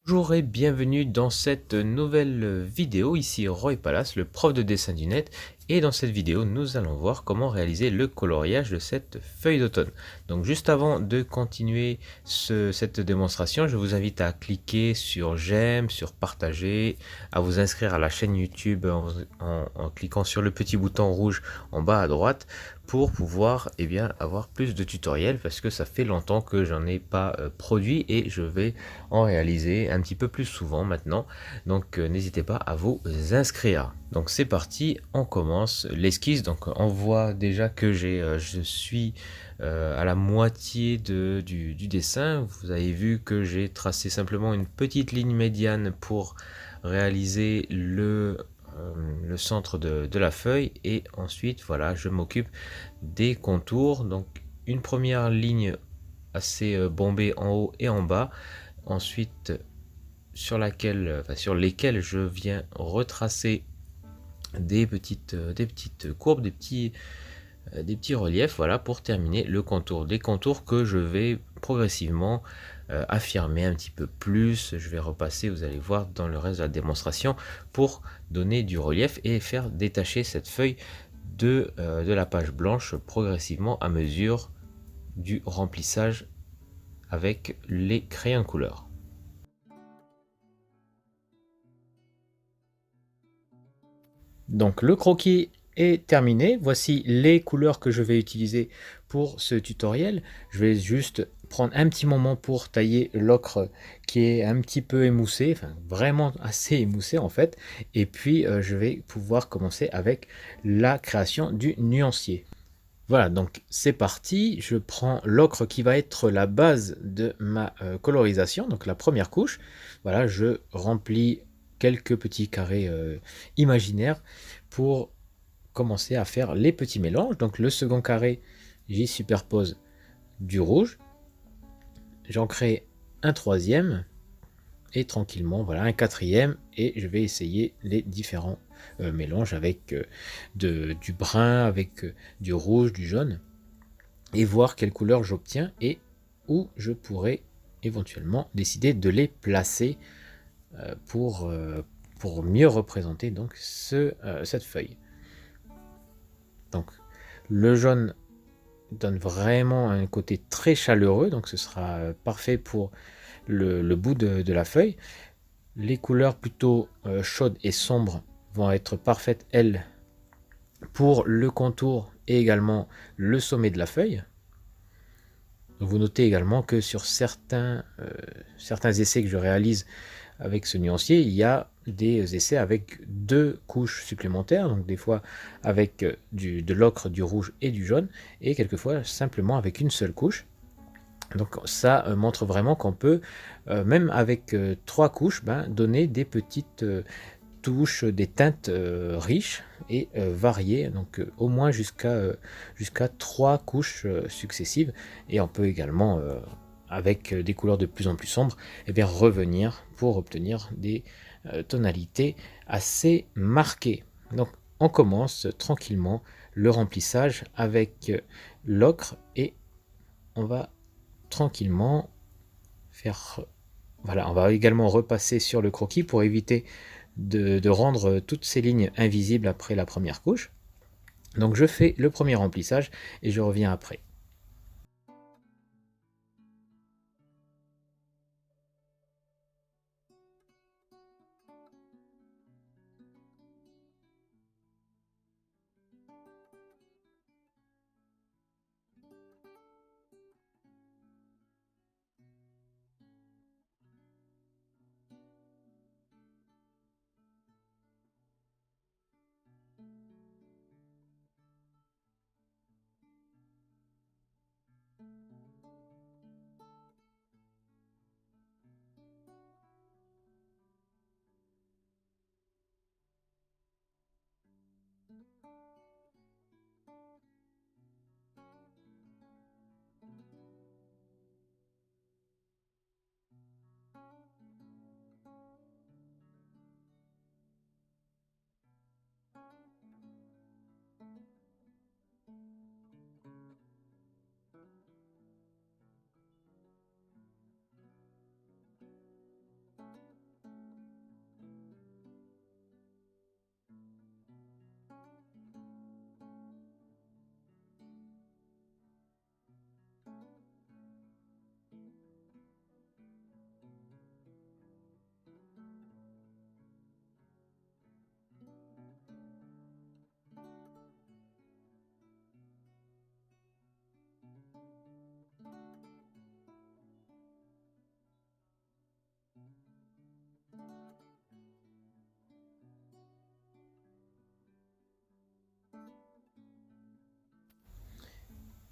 Bonjour et bienvenue dans cette nouvelle vidéo, ici Roy Palace, le prof de dessin du net, et dans cette vidéo nous allons voir comment réaliser le coloriage de cette feuille d'automne. Donc juste avant de continuer cette démonstration, je vous invite à cliquer sur j'aime, sur partager, à vous inscrire à la chaîne YouTube en cliquant sur le petit bouton rouge en bas à droite pour pouvoir avoir plus de tutoriels, parce que ça fait longtemps que j'en ai pas produit et je vais en réaliser un petit peu plus souvent maintenant. Donc n'hésitez pas à vous inscrire. Donc c'est parti, on commence l'esquisse. Donc on voit déjà que je suis à la moitié du dessin. Vous avez vu que j'ai tracé simplement une petite ligne médiane pour réaliser le centre de la feuille, et ensuite voilà, je m'occupe des contours. Donc une première ligne assez bombée en haut et en bas, ensuite sur lesquelles je viens retracer des petites courbes, des petits reliefs, voilà, pour terminer le contour. Des contours que je vais progressivement affirmer un petit peu plus. Je vais repasser, vous allez voir dans le reste de la démonstration, pour donner du relief et faire détacher cette feuille de la page blanche progressivement à mesure du remplissage avec les crayons couleur. Donc le croquis est terminé. Voici les couleurs que je vais utiliser pour ce tutoriel. Je vais juste prendre un petit moment pour tailler l'ocre qui est un petit peu émoussé, enfin vraiment assez émoussé en fait. Et puis je vais pouvoir commencer avec la création du nuancier. Voilà, donc c'est parti. Je prends l'ocre qui va être la base de ma colorisation, donc la première couche. Voilà, je remplis quelques petits carrés imaginaires pour commencer à faire les petits mélanges. Donc le second carré, j'y superpose du rouge. J'en crée un troisième et tranquillement, voilà, un quatrième, et je vais essayer les différents mélanges avec du brun, avec du rouge, du jaune, et voir quelle couleur j'obtiens et où je pourrais éventuellement décider de les placer pour mieux représenter donc cette feuille. Donc le jaune donne vraiment un côté très chaleureux, donc ce sera parfait pour le bout de la feuille. Les couleurs plutôt chaudes et sombres vont être parfaites, elles, pour le contour et également le sommet de la feuille. Vous notez également que sur certains essais que je réalise avec ce nuancier, il y a des essais avec deux couches supplémentaires, donc des fois avec de l'ocre, du rouge et du jaune, et quelquefois simplement avec une seule couche. Donc ça montre vraiment qu'on peut, même avec trois couches, donner des petites touches, des teintes riches et variées, donc au moins jusqu'à trois couches successives. Et on peut également, avec des couleurs de plus en plus sombres, revenir pour obtenir des tonalités assez marquées. Donc on commence tranquillement le remplissage avec l'ocre, et on va tranquillement faire... Voilà, on va également repasser sur le croquis pour éviter de rendre toutes ces lignes invisibles après la première couche. Donc je fais le premier remplissage et je reviens après.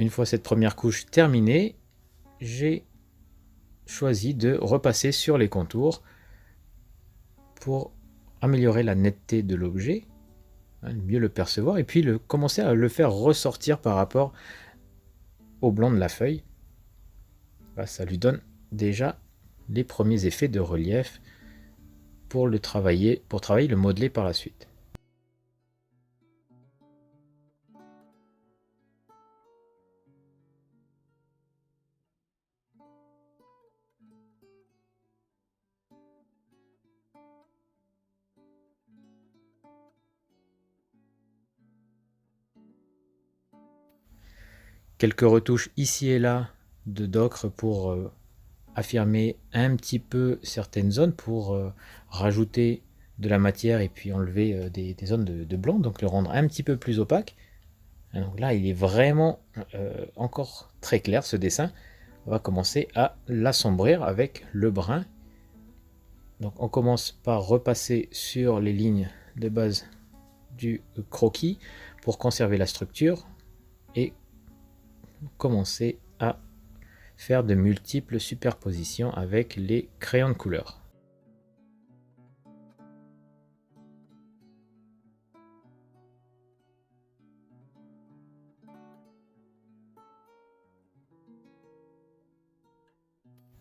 une fois cette première couche terminée, j'ai choisi de repasser sur les contours pour améliorer la netteté de l'objet, mieux le percevoir, et puis commencer à le faire ressortir par rapport au blanc de la feuille. Ça lui donne déjà les premiers effets de relief pour travailler le modeler par la suite. Quelques retouches ici et là de d'ocre pour affirmer un petit peu certaines zones, pour rajouter de la matière et puis enlever des zones de blanc, donc le rendre un petit peu plus opaque. Donc là, il est vraiment encore très clair ce dessin. On va commencer à l'assombrir avec le brun. Donc on commence par repasser sur les lignes de base du croquis pour conserver la structure et commencer à faire de multiples superpositions avec les crayons de couleur.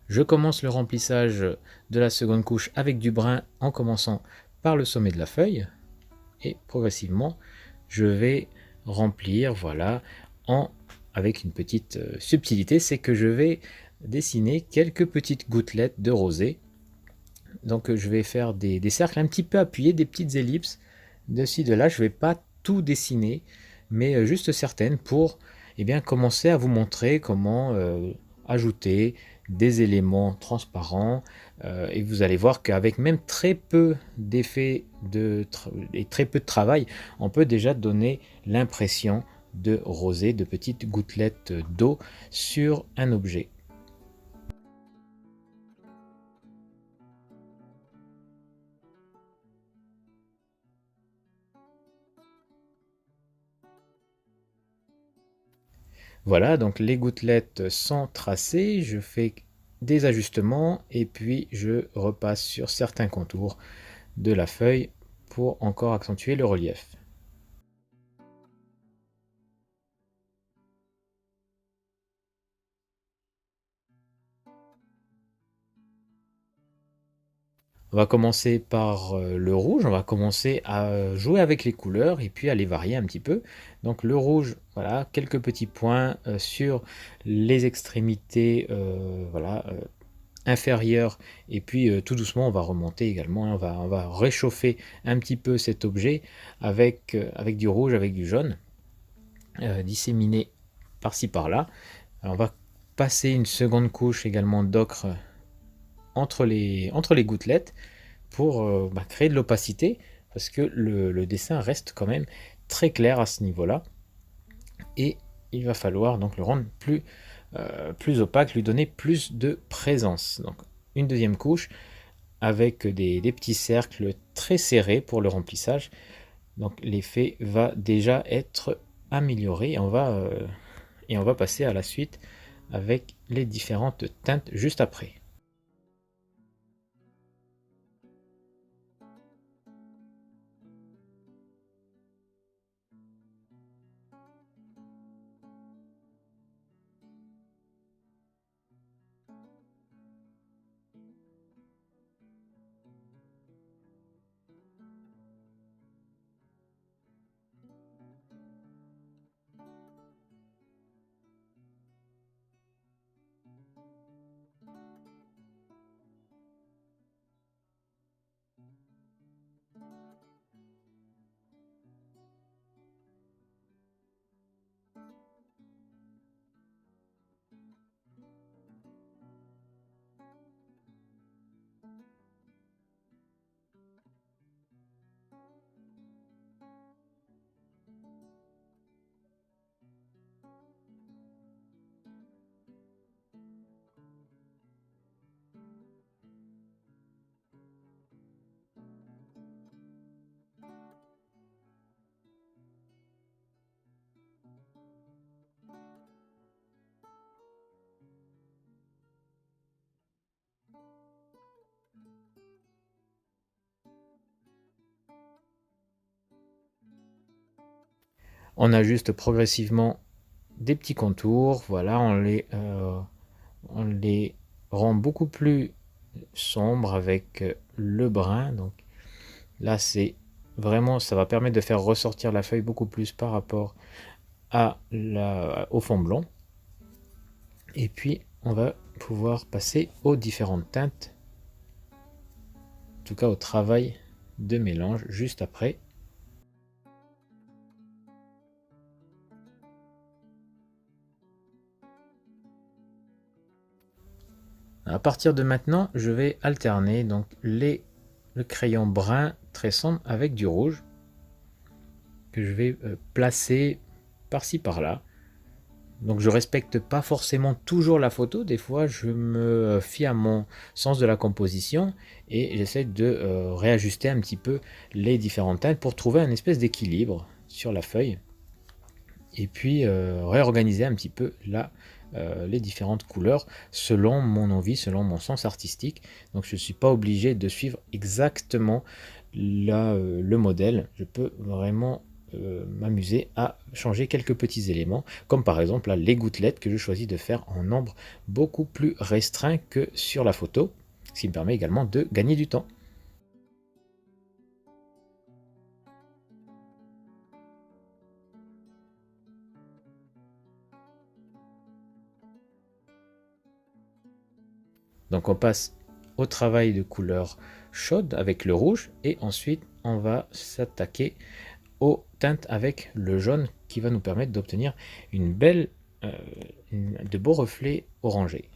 Je commence le remplissage de la seconde couche avec du brun en commençant par le sommet de la feuille et progressivement je vais remplir, voilà, avec une petite subtilité, c'est que je vais dessiner quelques petites gouttelettes de rosée. Donc je vais faire des cercles un petit peu appuyés, des petites ellipses de ci, de là. Je ne vais pas tout dessiner, mais juste certaines pour commencer à vous montrer comment ajouter des éléments transparents. Et vous allez voir qu'avec même très peu d'effets et très peu de travail, on peut déjà donner l'impression de rosée, de petites gouttelettes d'eau sur un objet. Voilà, donc les gouttelettes sont tracées, je fais des ajustements et puis je repasse sur certains contours de la feuille pour encore accentuer le relief. On va commencer par le rouge, on va commencer à jouer avec les couleurs et puis à les varier un petit peu. Donc le rouge, voilà, quelques petits points sur les extrémités voilà, inférieures, et puis tout doucement on va remonter également, hein. On va réchauffer un petit peu cet objet avec du rouge, avec du jaune, disséminé par-ci par-là. On va passer une seconde couche également d'ocre entre les gouttelettes pour créer de l'opacité, parce que le dessin reste quand même très clair à ce niveau-là, et il va falloir donc le rendre plus opaque, lui donner plus de présence. Donc une deuxième couche avec des petits cercles très serrés pour le remplissage. Donc l'effet va déjà être amélioré et on va passer à la suite avec les différentes teintes juste après. On ajuste progressivement des petits contours, voilà, on les rend beaucoup plus sombres avec le brun. Donc là, c'est vraiment, ça va permettre de faire ressortir la feuille beaucoup plus par rapport au fond blanc. Et puis, on va pouvoir passer aux différentes teintes, en tout cas au travail de mélange juste après. À partir de maintenant, je vais alterner donc le crayon brun très sombre avec du rouge que je vais placer par-ci par-là. Donc je respecte pas forcément toujours la photo, des fois je me fie à mon sens de la composition et j'essaie de réajuster un petit peu les différentes teintes pour trouver un espèce d'équilibre sur la feuille et puis réorganiser un petit peu les différentes couleurs selon mon envie, selon mon sens artistique. Donc je ne suis pas obligé de suivre exactement le modèle, je peux vraiment m'amuser à changer quelques petits éléments, comme par exemple là, les gouttelettes que je choisis de faire en nombre beaucoup plus restreint que sur la photo, ce qui me permet également de gagner du temps. Donc on passe au travail de couleur chaude avec le rouge et ensuite on va s'attaquer aux teintes avec le jaune qui va nous permettre d'obtenir euh, de beaux reflets orangés.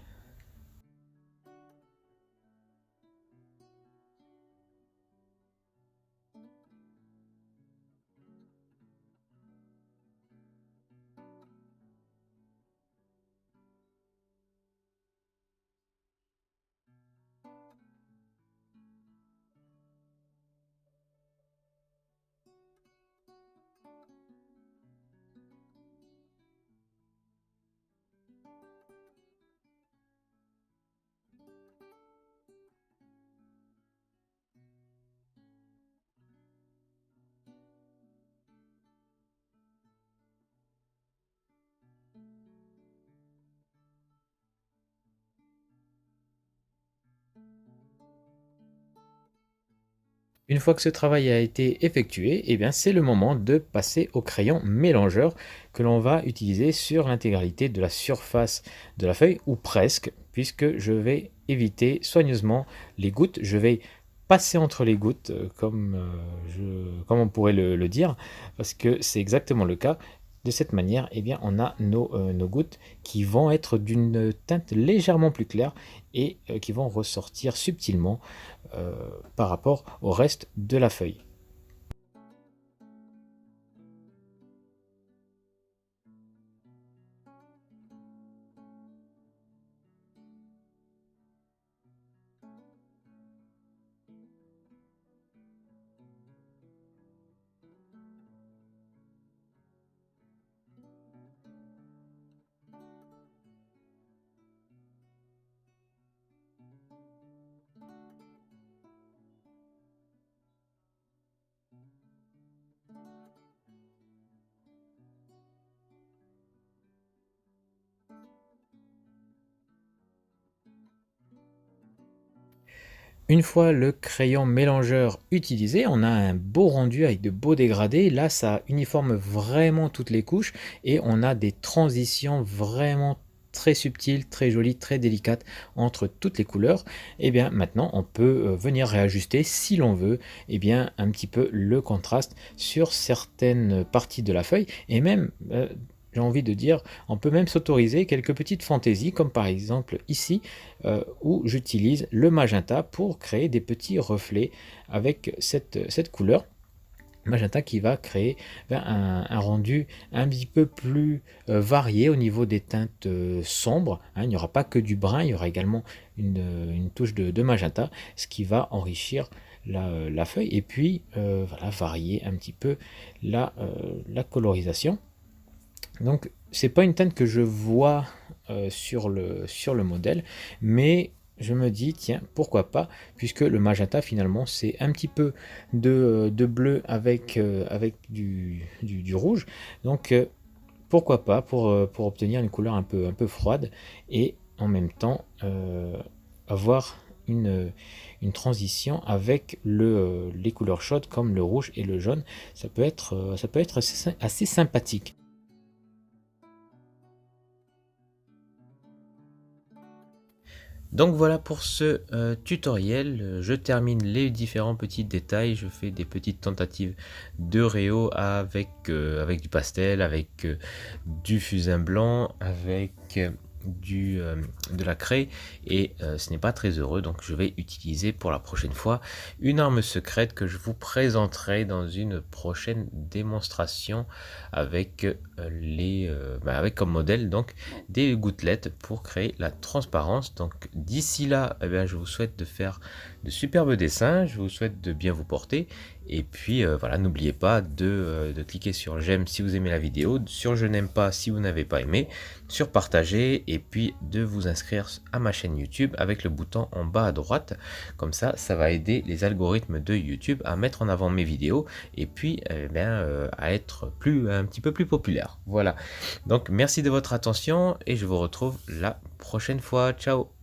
Une fois que ce travail a été effectué, eh bien c'est le moment de passer au crayon mélangeur que l'on va utiliser sur l'intégralité de la surface de la feuille, ou presque, puisque je vais éviter soigneusement les gouttes. Je vais passer entre les gouttes, comme on pourrait le dire, parce que c'est exactement le cas. De cette manière, eh bien, on a nos gouttes qui vont être d'une teinte légèrement plus claire et qui vont ressortir subtilement euh, par rapport au reste de la feuille. Une fois le crayon mélangeur utilisé, on a un beau rendu avec de beaux dégradés. Là, ça uniforme vraiment toutes les couches et on a des transitions vraiment très subtiles, très jolies, très délicates entre toutes les couleurs. Et bien maintenant, on peut venir réajuster si l'on veut, et bien un petit peu le contraste sur certaines parties de la feuille et même j'ai envie de dire, on peut même s'autoriser quelques petites fantaisies, comme par exemple ici, où j'utilise le magenta pour créer des petits reflets avec cette couleur. Magenta qui va créer un rendu un petit peu plus varié au niveau des teintes sombres, hein. Il n'y aura pas que du brun, il y aura également une touche de magenta, ce qui va enrichir la feuille et puis voilà, varier un petit peu la colorisation. Donc c'est pas une teinte que je vois sur le modèle, mais je me dis, tiens, pourquoi pas, puisque le magenta, finalement, c'est un petit peu de bleu avec du rouge. Donc, pourquoi pas, pour obtenir une couleur un peu froide, et en même temps, avoir une transition avec les couleurs chaudes, comme le rouge et le jaune. Ça peut être assez sympathique. Donc voilà pour ce tutoriel. Je termine les différents petits détails, je fais des petites tentatives de réo avec du pastel, avec du fusain blanc, avec de la craie, et ce n'est pas très heureux, donc je vais utiliser pour la prochaine fois une arme secrète que je vous présenterai dans une prochaine démonstration avec avec comme modèle donc des gouttelettes pour créer la transparence. Donc d'ici là, eh bien, je vous souhaite de faire de superbes dessins, je vous souhaite de bien vous porter, et puis voilà, n'oubliez pas de cliquer sur j'aime si vous aimez la vidéo, sur je n'aime pas si vous n'avez pas aimé, sur partager, et puis de vous inscrire à ma chaîne YouTube avec le bouton en bas à droite. Comme ça va aider les algorithmes de YouTube à mettre en avant mes vidéos, et puis à être un petit peu plus populaire. Voilà, donc merci de votre attention et je vous retrouve la prochaine fois. Ciao.